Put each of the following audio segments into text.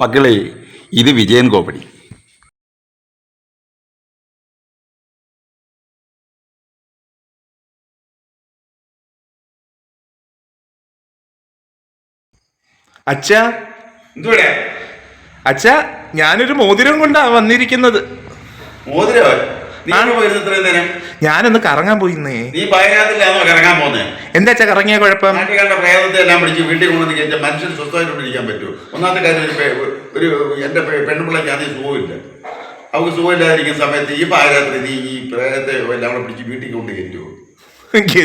മക്കളെ, ഇത് വിജയൻ കോമഡി. അച്ഛാ, എന്തുവാ അച്ഛാ, ഞാനൊരു മോതിരം കൊണ്ടാ വന്നിരിക്കുന്നത്. മോതിരോ? നീ പോയിരുന്നു ഇത്രയും നേരം? ഞാനൊന്ന് കറങ്ങാൻ പോയിന്നേ. നീ പായത്തിലാണോ കറങ്ങാൻ പോകുന്നത്? എന്താ അച്ഛാ കറങ്ങിയ കുഴപ്പം? നാട്ടിൽ കണ്ട പ്രേതത്തെ എല്ലാം പിടിച്ച് വീട്ടിൽ കൊണ്ടുവന്ന് കയറ്റാൻ മനുഷ്യന് സ്വസ്ഥമായിട്ടിരിക്കാൻ പറ്റുമോ? ഒന്നാമത്തെ കാര്യം, ഒരു എന്റെ പെണ്ണുപിള്ളക്ക് ആദ്യം സുഖമില്ല. അവർക്ക് സുഖമില്ലാതിരിക്കുന്ന സമയത്ത് ഈ പായരാത്രി നീ ഈ പ്രേതത്തെ എല്ലാം കൂടെ പിടിച്ച് വീട്ടിൽ കൊണ്ട് കയറ്റുമോ?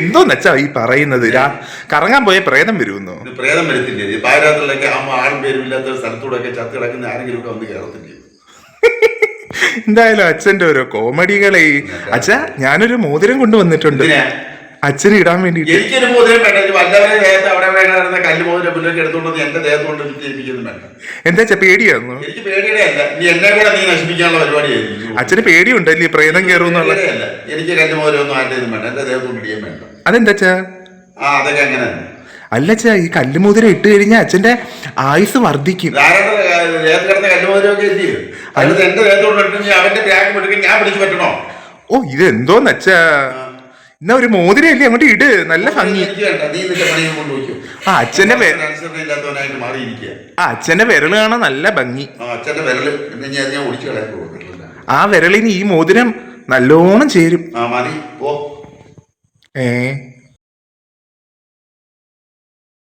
എന്തോന്നച്ചാ ഈ പറയുന്നത്? കറങ്ങാൻ പോയ പ്രേതം വരുമെന്നോ? ഇത് പ്രേതം വരത്തില്ലേ? ഈ പായരാത്രിയിലൊക്കെ ആകുമ്പോൾ ആളും പേരും ഇല്ലാത്ത സ്ഥലത്തൂടെ ഒക്കെ ചത്ത് കിടക്കുന്ന ആരെങ്കിലും ഒക്കെ വന്ന് കയറത്തില്ലേ? എന്തായാലും അച്ഛന്റെ ഓരോ കോമഡികളെ. അച്ഛാ, ഞാനൊരു മോതിരം കൊണ്ടുവന്നിട്ടുണ്ട് അച്ഛന് ഇടാൻ വേണ്ടിട്ട്. എനിക്കൊരു മോതിരം വേണ്ട. വല്ലവരെ ദേഹത്ത് അവിടെ കിടന്ന കല്ല് മോതിരം പുല്ലൊക്കെ എടുത്തുകൊണ്ട് എന്റെ ദേഹത്തോണ്ട് വിജയിപ്പിക്കുന്നു വേണ്ട. എന്താ പേടിയായിരുന്നു? എനിക്ക് പേടിയുടെ അല്ല, നീ എന്നെ കൂടെ നീ നശിപ്പിക്കാനുള്ള പരിപാടിയായിരുന്നു. അച്ഛന് പേടിയുണ്ടല്ലേ പ്രേതം കയറുന്നുള്ള? എനിക്ക് കല്ല് മോതിരം ഒന്നും ആരുടെയും വേണ്ട, എന്റെ ദേഹത്തോണ്ട് ഇടിയാൻ വേണ്ട. അതെന്താ? അതൊക്കെ അങ്ങനെ അല്ലച്ചാ, ഈ കല്ലുമോതിരം ഇട്ട് കഴിഞ്ഞാൽ അച്ഛന്റെ ആയുസ് വർദ്ധിക്കും. ദേഹത്ത് കിടന്ന കല്ലുമോതിരമൊക്കെ ഇല്ലേ? അതിനകത്ത് എന്റെ ദേഹത്തോണ്ട് ഇട്ട് അവന്റെ ത്യാഗം എടുക്കാൻ ഞാൻ പിടിച്ചു പറ്റണോ? ഓ, ഇതെന്തോന്നച്ചാ? എന്നാ ഒരു മോതിരം അല്ലേ അങ്ങോട്ട് ഇട്, നല്ല ഭംഗി. അച്ഛന്റെ അച്ഛന്റെ വിരല് കാണാൻ നല്ല ഭംഗി. ആ വിരലിന് ഈ മോതിരം നല്ലോണം ചേരും. മതി. ഏ